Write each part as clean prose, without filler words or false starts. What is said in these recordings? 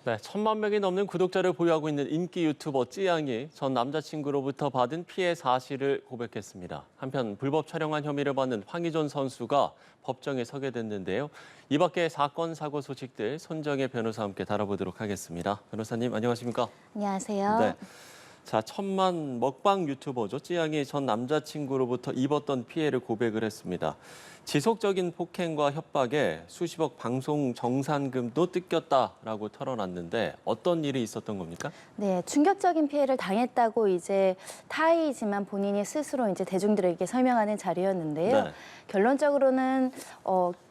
네, 1,000만 명이 넘는 구독자를 보유하고 있는 인기 유튜버 찌양이 전 남자친구로부터 받은 피해 사실을 고백했습니다. 한편 불법 촬영한 혐의를 받는 황희존 선수가 법정에 서게 됐는데요. 이 밖에 사건, 사고 소식들 손정혜 변호사와 함께 다뤄보도록 하겠습니다. 변호사님, 안녕하십니까? 안녕하세요. 네. 자, 1,000만 먹방 유튜버죠. 찌양이 전 남자친구로부터 입었던 피해를 고백을 했습니다. 지속적인 폭행과 협박에 수십억 방송 정산금도 뜯겼다라고 털어놨는데 어떤 일이 있었던 겁니까? 네, 충격적인 피해를 당했다고 이제 타이지만 본인이 스스로 이제 대중들에게 설명하는 자리였는데요. 네. 결론적으로는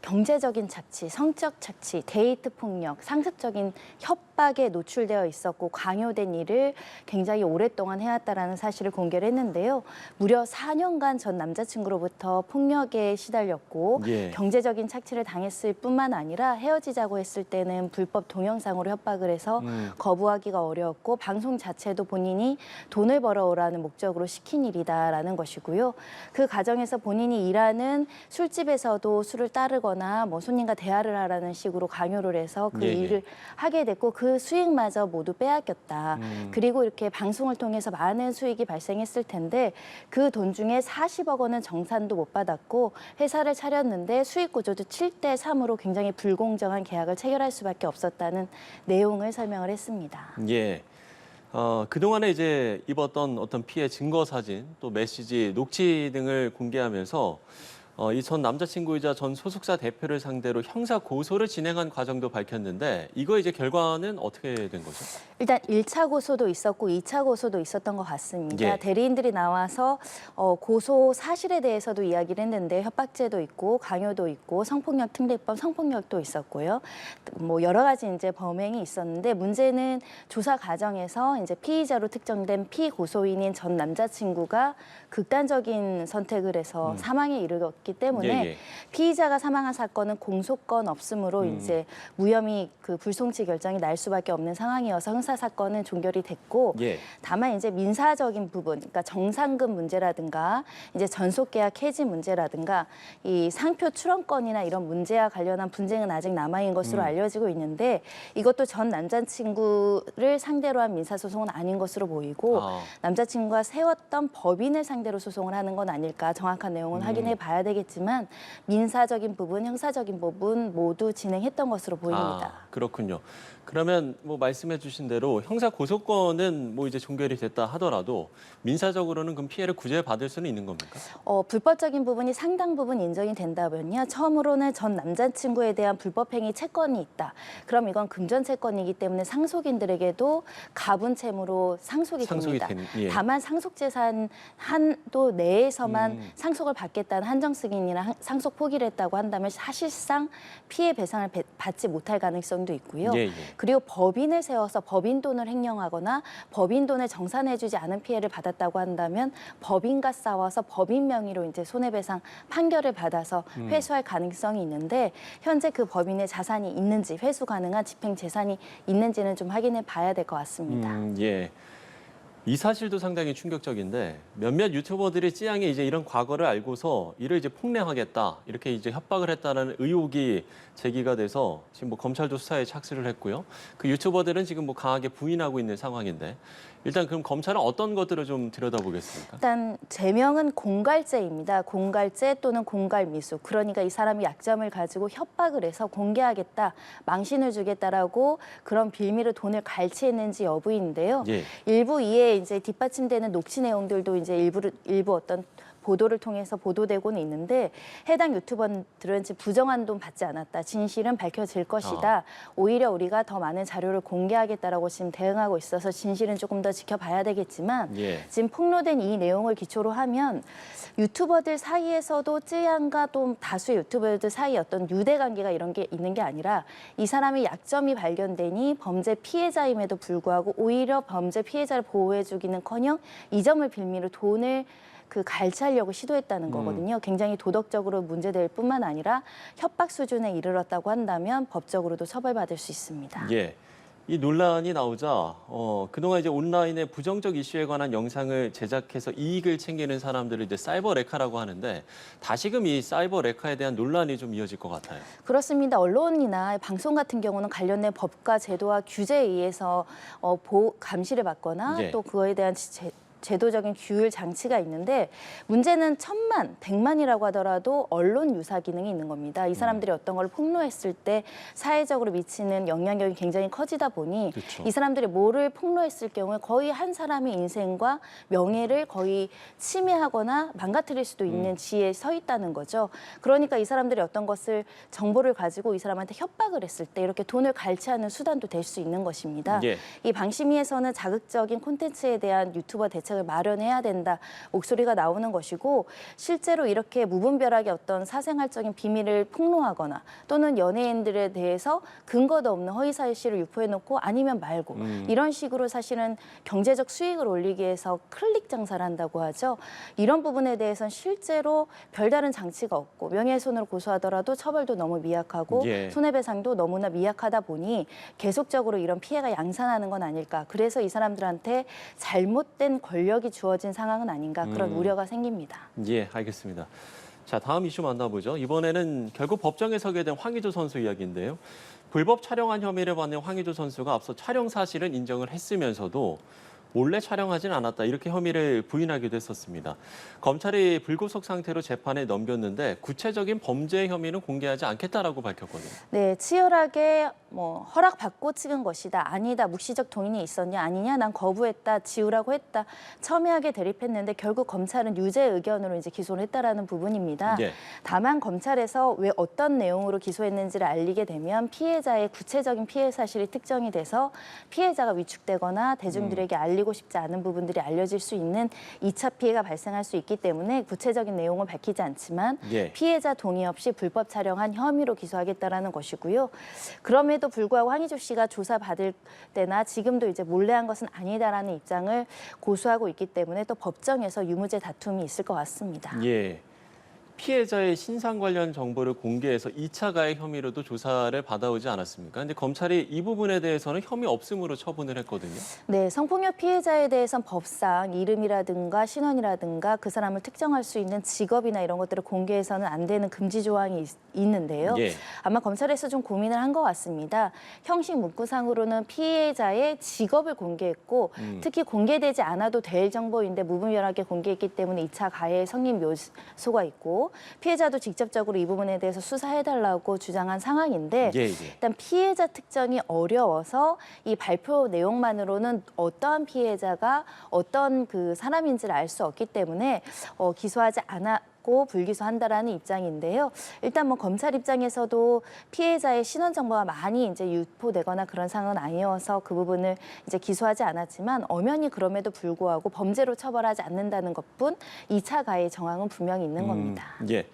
경제적인 착취, 성적 착취, 데이트 폭력, 상습적인 협박에 노출되어 있었고 강요된 일을 굉장히 오랫동안 해왔다라는 사실을 공개를 했는데요. 무려 4년간 전 남자친구로부터 폭력에 시달렸고 예. 경제적인 착취를 당했을 뿐만 아니라 헤어지자고 했을 때는 불법 동영상으로 협박을 해서 거부하기가 어려웠고 방송 자체도 본인이 돈을 벌어오라는 목적으로 시킨 일이다라는 것이고요. 그 과정에서 본인이 일하는 술집에서도 술을 따르거나 뭐 손님과 대화를 하라는 식으로 강요를 해서 그 일을 하게 됐고 그 수익마저 모두 빼앗겼다. 그리고 이렇게 방송을 통해서 많은 수익이 발생했을 텐데 그 돈 중에 40억 원은 정산도 못 받았고 회사를 차렸는데 수익 구조도 7대 3으로 굉장히 불공정한 계약을 체결할 수밖에 없었다는 내용을 설명을 했습니다. 예. 그동안에 이제 입었던 어떤 피해 증거 사진, 또 메시지, 녹취 등을 공개하면서 이 전 남자친구이자 전 소속사 대표를 상대로 형사 고소를 진행한 과정도 밝혔는데 이거 이제 결과는 어떻게 된 거죠? 일단 1차 고소도 있었고 2차 고소도 있었던 것 같습니다. 예. 대리인들이 나와서 고소 사실에 대해서도 이야기를 했는데 협박죄도 있고 강요도 있고 성폭력 특례법 성폭력도 있었고요. 뭐 여러 가지 이제 범행이 있었는데 문제는 조사 과정에서 이제 피의자로 특정된 피고소인인 전 남자친구가 극단적인 선택을 해서 사망에 이르렀기 때문에 예. 피의자가 사망한 사건은 공소권 없음으로 이제 무혐의 그 불송치 결정이 날 수밖에 없는 상황이어서 형사 사건은 종결이 됐고 예. 다만 이제 민사적인 부분, 그러니까 정상금 문제라든가 이제 전속계약 해지 문제라든가 이 상표 출원권이나 이런 문제와 관련한 분쟁은 아직 남아있는 것으로 알려지고 있는데 이것도 전 남자친구를 상대로 한 민사소송은 아닌 것으로 보이고 남자친구가 세웠던 법인을 상대로 소송을 하는 건 아닐까 정확한 내용은 확인해 봐야 되겠지만 민사적인 부분, 형사적인 부분 모두 진행했던 것으로 보입니다. 그렇군요. 그러면 뭐 말씀해 주신 대로 형사 고소권은 뭐 이제 종결이 됐다 하더라도 민사적으로는 그럼 피해를 구제받을 수는 있는 겁니까? 불법적인 부분이 상당 부분 인정이 된다면요. 처음으로는 전 남자친구에 대한 불법행위 채권이 있다. 그럼 이건 금전 채권이기 때문에 상속인들에게도 가분 채무로 상속이 됩니다. 다만 상속재산 한도 내에서만 상속을 받겠다는 한정승인이나 상속 포기를 했다고 한다면 사실상 피해 배상을 받지 못할 가능성도 있고요. 그리고 법인을 세워서 법인 돈을 횡령하거나 법인 돈을 정산해주지 않은 피해를 받았다고 한다면 법인과 싸워서 법인 명의로 이제 손해배상 판결을 받아서 회수할 가능성이 있는데 현재 그 법인의 자산이 있는지 회수 가능한 집행 재산이 있는지는 좀 확인해 봐야 될 것 같습니다. 예. 이 사실도 상당히 충격적인데 몇몇 유튜버들이 찌양이 이제 이런 과거를 알고서 이를 이제 폭행하겠다 이렇게 이제 협박을 했다는 의혹이 제기가 돼서 지금 뭐 검찰도 수사에 착수를 했고요. 그 유튜버들은 지금 뭐 강하게 부인하고 있는 상황인데 일단 그럼 검찰은 어떤 것들을 좀 들여다보겠습니까? 일단 제명은 공갈죄입니다. 공갈죄 또는 공갈미수. 그러니까 이 사람이 약점을 가지고 협박을 해서 공개하겠다, 망신을 주겠다라고 그런 빌미로 돈을 갈취했는지 여부인데요. 일부 이에 이제 뒷받침되는 녹취 내용들도 이제 일부 어떤 보도를 통해서 보도되고는 있는데 해당 유튜버들은 지금 부정한 돈 받지 않았다. 진실은 밝혀질 것이다. 오히려 우리가 더 많은 자료를 공개하겠다라고 지금 대응하고 있어서 진실은 조금 더 지켜봐야 되겠지만 지금 폭로된 이 내용을 기초로 하면 유튜버들 사이에서도 찌양과 또 다수의 유튜버들 사이 어떤 유대관계가 이런 게 있는 게 아니라 이 사람의 약점이 발견되니 범죄 피해자임에도 불구하고 오히려 범죄 피해자를 보호해주기는커녕 이 점을 빌미로 돈을 갈취하려고 시도했다는 거거든요. 굉장히 도덕적으로 문제될 뿐만 아니라 협박 수준에 이르렀다고 한다면 법적으로도 처벌받을 수 있습니다. 예. 이 논란이 나오자 그동안 이제 온라인의 부정적 이슈에 관한 영상을 제작해서 이익을 챙기는 사람들을 이제 사이버 레카라고 하는데 다시금 이 사이버 레카에 대한 논란이 좀 이어질 것 같아요. 그렇습니다. 언론이나 방송 같은 경우는 관련된 법과 제도와 규제에 의해서 감시를 받거나 예. 또 그거에 대한 제도적인 규율 장치가 있는데 문제는 1000만, 100만이라고 하더라도 언론 유사 기능이 있는 겁니다. 이 사람들이 어떤 걸 폭로했을 때 사회적으로 미치는 영향력이 굉장히 커지다 보니 그렇죠. 이 사람들이 뭐를 폭로했을 경우에 거의 한 사람의 인생과 명예를 거의 침해하거나 망가뜨릴 수도 있는 지혜에 서 있다는 거죠. 그러니까 이 사람들이 어떤 것을 정보를 가지고 이 사람한테 협박을 했을 때 이렇게 돈을 갈취하는 수단도 될 수 있는 것입니다. 예. 이 방심위에서는 자극적인 콘텐츠에 대한 유튜버 대책을 마련해야 된다 목소리가 나오는 것이고 실제로 이렇게 무분별하게 어떤 사생활적인 비밀을 폭로하거나 또는 연예인들에 대해서 근거도 없는 허위사실을 유포해놓고 아니면 말고 이런 식으로 사실은 경제적 수익을 올리기 위해서 클릭 장사를 한다고 하죠. 이런 부분에 대해서는 실제로 별다른 장치가 없고 명예훼손으로 고소하더라도 처벌도 너무 미약하고 예. 손해배상도 너무나 미약하다 보니 계속적으로 이런 피해가 양산하는 건 아닐까. 그래서 이 사람들한테 잘못된 권력이 주어진 상황은 아닌가 그런 우려가 생깁니다. 예, 알겠습니다. 자, 다음 이슈 만나보죠. 이번에는 결국 법정에 서게 된 황의조 선수 이야기인데요. 불법 촬영한 혐의를 받는 황의조 선수가 앞서 촬영 사실은 인정을 했으면서도 몰래 촬영하진 않았다 이렇게 혐의를 부인하기도 했었습니다. 검찰이 불구속 상태로 재판에 넘겼는데 구체적인 범죄 혐의는 공개하지 않겠다라고 밝혔거든요. 네, 치열하게 허락받고 찍은 것이다. 아니다. 묵시적 동의이 있었냐? 아니냐? 난 거부했다. 지우라고 했다. 첨예하게 대립했는데 결국 검찰은 유죄 의견으로 이제 기소를 했다라는 부분입니다. 예. 다만 검찰에서 왜 어떤 내용으로 기소했는지를 알리게 되면 피해자의 구체적인 피해 사실이 특정이 돼서 피해자가 위축되거나 대중들에게 알리고 싶지 않은 부분들이 알려질 수 있는 2차 피해가 발생할 수 있기 때문에 구체적인 내용을 밝히지 않지만 예. 피해자 동의 없이 불법 촬영한 혐의로 기소하겠다라는 것이고요. 그럼에도 불구하고 황의조 씨가 조사받을 때나 지금도 이제 몰래 한 것은 아니다라는 입장을 고수하고 있기 때문에 또 법정에서 유무죄 다툼이 있을 것 같습니다. 예. 피해자의 신상 관련 정보를 공개해서 2차 가해 혐의로도 조사를 받아오지 않았습니까? 근데 검찰이 이 부분에 대해서는 혐의 없음으로 처분을 했거든요. 네, 성폭력 피해자에 대해선 법상 이름이라든가 신원이라든가 그 사람을 특정할 수 있는 직업이나 이런 것들을 공개해서는 안 되는 금지 조항이 있는데요. 예. 아마 검찰에서 좀 고민을 한 것 같습니다. 형식 문구상으로는 피해자의 직업을 공개했고 특히 공개되지 않아도 될 정보인데 무분별하게 공개했기 때문에 2차 가해의 성립 요소가 있고 피해자도 직접적으로 이 부분에 대해서 수사해달라고 주장한 상황인데 예. 일단 피해자 특정이 어려워서 이 발표 내용만으로는 어떠한 피해자가 어떤 그 사람인지를 알 수 없기 때문에 기소하지 않았고 불기소한다라는 입장인데요. 일단 검찰 입장에서도 피해자의 신원 정보가 많이 이제 유포되거나 그런 상황은 아니어서 그 부분을 이제 기소하지 않았지만 엄연히 그럼에도 불구하고 범죄로 처벌하지 않는다는 것뿐 2차 가해 정황은 분명히 있는 겁니다. 예.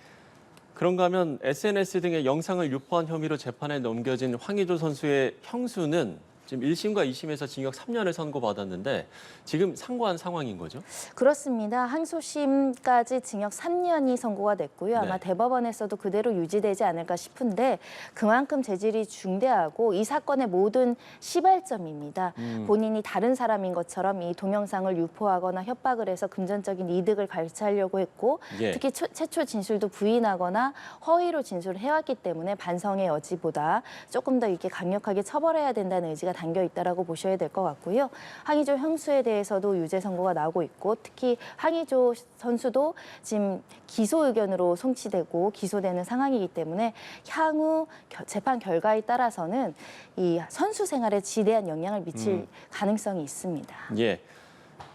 그런가 하면 SNS 등의 영상을 유포한 혐의로 재판에 넘겨진 황의조 선수의 형수는 지금 1심과 2심에서 징역 3년을 선고받았는데 지금 상고한 상황인 거죠? 그렇습니다. 항소심까지 징역 3년이 선고가 됐고요. 아마 네. 대법원에서도 그대로 유지되지 않을까 싶은데 그만큼 재질이 중대하고 이 사건의 모든 시발점입니다. 본인이 다른 사람인 것처럼 이 동영상을 유포하거나 협박을 해서 금전적인 이득을 갈취하려고 했고 예. 특히 최초 진술도 부인하거나 허위로 진술을 해왔기 때문에 반성의 여지보다 조금 더 이렇게 강력하게 처벌해야 된다는 의지가 담겨 있다라고 보셔야 될 것 같고요. 황의조 형수에 대해서도 유죄 선고가 나오고 있고 특히 황의조 선수도 지금 기소 의견으로 송치되고 기소되는 상황이기 때문에 향후 재판 결과에 따라서는 이 선수 생활에 지대한 영향을 미칠 가능성이 있습니다. 예.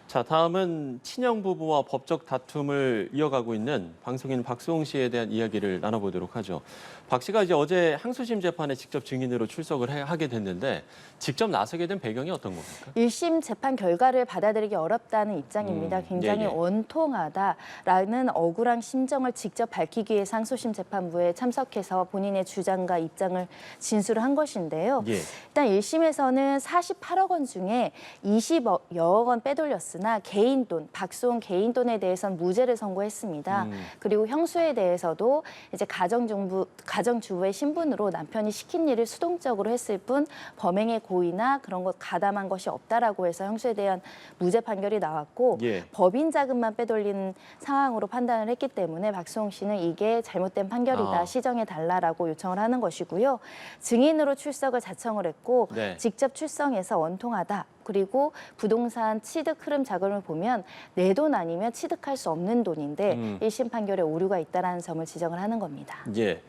자, 다음은 친형 부부와 법적 다툼을 이어가고 있는 방송인 박수홍 씨에 대한 이야기를 나눠보도록 하죠. 박 씨가 이제 어제 항소심 재판에 직접 증인으로 출석을 하게 됐는데 직접 나서게 된 배경이 어떤 겁니까? 1심 재판 결과를 받아들이기 어렵다는 입장입니다. 굉장히 예. 원통하다라는 억울한 심정을 직접 밝히기 위해 항소심 재판부에 참석해서 본인의 주장과 입장을 진술을 한 것인데요. 예. 일단 1심에서는 48억 원 중에 20여억 원 빼돌렸습니다. 있었으나 개인 돈, 박수홍 개인 돈에 대해서는 무죄를 선고했습니다. 그리고 형수에 대해서도 이제 가정주부의 신분으로 남편이 시킨 일을 수동적으로 했을 뿐 범행의 고의나 그런 것 가담한 것이 없다라고 해서 형수에 대한 무죄 판결이 나왔고 예. 법인 자금만 빼돌린 상황으로 판단을 했기 때문에 박수홍 씨는 이게 잘못된 판결이다, 시정해 달라라고 요청을 하는 것이고요. 증인으로 출석을 자청을 했고 네. 직접 출석해서 원통하다. 그리고 부동산 취득 흐름 자금을 보면 내 돈 아니면 취득할 수 없는 돈인데 1심 판결에 오류가 있다라는 점을 지적을 하는 겁니다. 예.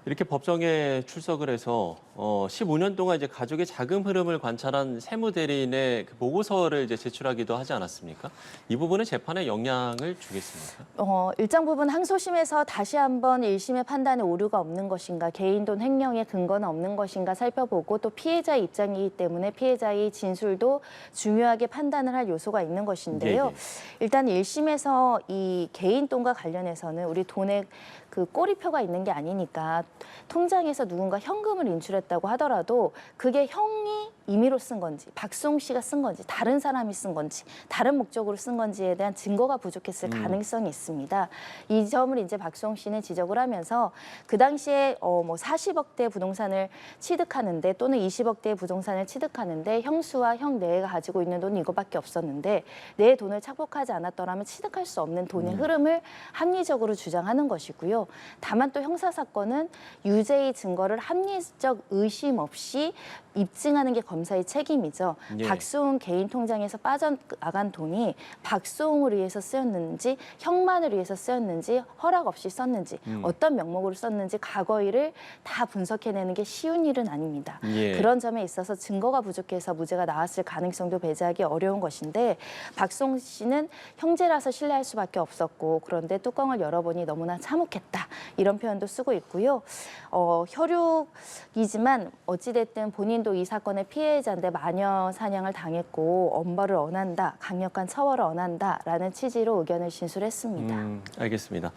이렇게 법정에 출석을 해서 15년 동안 이제 가족의 자금 흐름을 관찰한 세무대리인의 그 보고서를 이제 제출하기도 하지 않았습니까? 이 부분은 재판에 영향을 주겠습니까? 일정 부분 항소심에서 다시 한번 1심의 판단에 오류가 없는 것인가, 개인 돈 횡령의 근거는 없는 것인가 살펴보고 또 피해자의 입장이기 때문에 피해자의 진술도 중요하게 판단을 할 요소가 있는 것인데요. 예, 예. 일단 1심에서 이 개인 돈과 관련해서는 우리 돈에 그 꼬리표가 있는 게 아니니까 통장에서 누군가 현금을 인출했다고 하더라도 그게 형이 임의로 쓴 건지 박수홍 씨가 쓴 건지 다른 사람이 쓴 건지 다른 목적으로 쓴 건지에 대한 증거가 부족했을 가능성이 있습니다. 이 점을 이제 박수홍 씨는 지적을 하면서 그 당시에 뭐 40억대 부동산을 취득하는데 또는 20억대의 부동산을 취득하는데 형수와 형 내가 가지고 있는 돈이 이거밖에 없었는데 내 돈을 착복하지 않았더라면 취득할 수 없는 돈의 흐름을 합리적으로 주장하는 것이고요. 다만 또 형사사건은 유죄의 증거를 합리적 의심 없이 입증하는 게 검사의 책임이죠. 예. 박수홍 개인 통장에서 빠져나간 돈이 박수홍을 위해서 쓰였는지 형만을 위해서 쓰였는지 허락 없이 썼는지 어떤 명목으로 썼는지 과거 일을 다 분석해내는 게 쉬운 일은 아닙니다. 예. 그런 점에 있어서 증거가 부족해서 무죄가 나왔을 가능성도 배제하기 어려운 것인데 박수홍 씨는 형제라서 신뢰할 수밖에 없었고 그런데 뚜껑을 열어보니 너무나 참혹했다. 이런 표현도 쓰고 있고요. 혈육이지만 어찌됐든 본인도 이 사건의 피해자인데 마녀 사냥을 당했고 엄벌을 원한다, 강력한 처벌을 원한다라는 취지로 의견을 진술했습니다. 알겠습니다.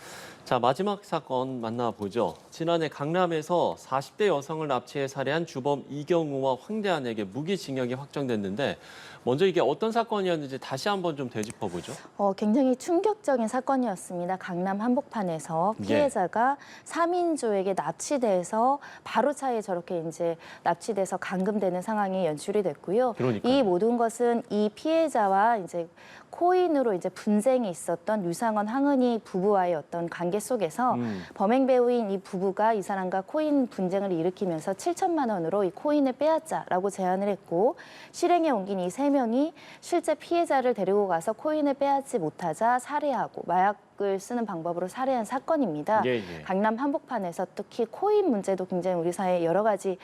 자, 마지막 사건 만나보죠. 지난해 강남에서 40대 여성을 납치해 살해한 주범 이경우와 황대한에게 무기징역이 확정됐는데 먼저 이게 어떤 사건이었는지 다시 한번 좀 되짚어보죠. 굉장히 충격적인 사건이었습니다. 강남 한복판에서 피해자가 3인조에게 납치돼서 바로 차에 저렇게 이제 납치돼서 감금되는 상황이 연출이 됐고요. 그러니까요. 이 모든 것은 이 피해자와 이제 코인으로 이제 분쟁이 있었던 유상원 황은희 부부와의 어떤 관계 속에서 범행 배우인 이 부부가 이 사람과 코인 분쟁을 일으키면서 7천만 원으로 이 코인을 빼앗자라고 제안을 했고 실행에 옮긴 이 세 명이 실제 피해자를 데리고 가서 코인을 빼앗지 못하자 살해하고 마약을 쓰는 방법으로 살해한 사건입니다. 예, 예. 강남 한복판에서 특히 코인 문제도 굉장히 우리 사회에 여러 가지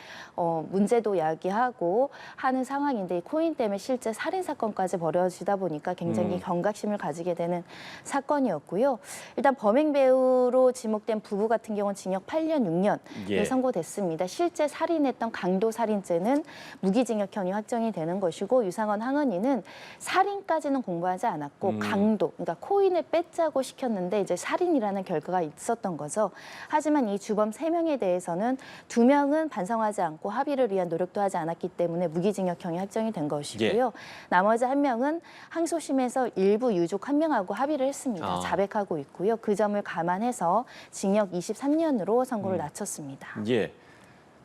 문제도 야기하고 하는 상황인데 이 코인 때문에 실제 살인 사건까지 벌어지다 보니까 굉장히 경각심을 가지게 되는 사건이었고요. 일단 범행 배우로 지목된 부부 같은 경우는 징역 8년, 6년이 선고됐습니다. 실제 살인했던 강도 살인죄는 무기징역형이 확정이 되는 것이고 유상원 황은희는 살인까지는 공부하지 않았고 강도, 그러니까 코인을 뺏자고 시켰는데 이제 살인이라는 결과가 있었던 거죠. 하지만 이 주범 3명에 대해서는 2명은 반성하지 않고 합의를 위한 노력도 하지 않았기 때문에 무기징역형이 확정이 된 것이고요. 나머지 1명은 항소심에서 일부 유족 1명하고 합의를 했습니다. 자백하고 있고요. 그 점을 감안해서 징역 23년으로 선고를 낮췄습니다. 예.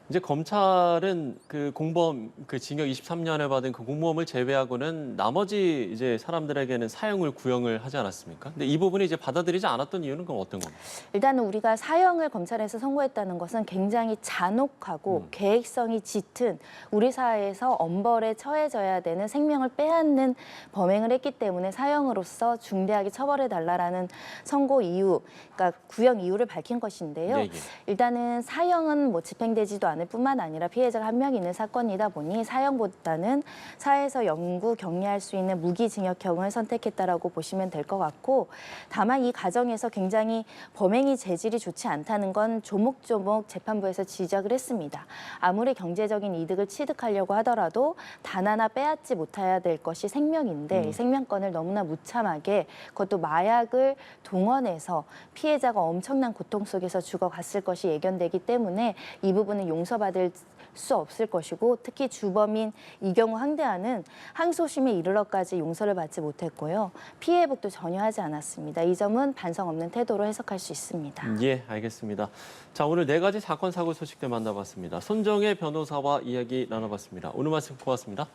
이제 검찰은 그 공범 그 징역 23년을 받은 그 공범을 제외하고는 나머지 이제 사람들에게는 사형을 구형을 하지 않았습니까? 근데 이 부분이 이제 받아들이지 않았던 이유는 그럼 어떤 겁니까? 일단은 우리가 사형을 검찰에서 선고했다는 것은 굉장히 잔혹하고 계획성이 짙은 우리 사회에서 엄벌에 처해져야 되는 생명을 빼앗는 범행을 했기 때문에 사형으로서 중대하게 처벌해달라는 선고 이유, 그러니까 구형 이유를 밝힌 것인데요. 일단은 사형은 뭐 집행되지도 않을 뿐만 아니라 피해자가 1명 있는 사건이다 보니 사형보다는 사회에서 영구 격리할 수 있는 무기징역형을 선택했다라고 보시면 될 것 같고 다만 이 과정에서 굉장히 범행이 재질이 좋지 않다는 건 조목조목 재판부에서 지적을 했습니다. 아무리 경제적인 이득을 취득하려고 하더라도 단 하나 빼앗지 못해야 될 것이 생명인데 생명권을 너무나 무참하게 그것도 마약을 동원해서 피해자가 엄청난 고통 속에서 죽어갔을 것이 예견되기 때문에 이 부분은 용서받을 수 없을 것이고 특히 주범인 이경우 항대안은 항소심에 이르러까지 용서를 받지 못했고요. 피해 회복도 전혀 하지 않았습니다. 이 점은 반성 없는 태도로 해석할 수 있습니다. 예, 알겠습니다. 자, 오늘 4가지 사건 사고 소식들 만나봤습니다. 손정혜 변호사와 이야기 나눠봤습니다. 오늘 말씀 고맙습니다.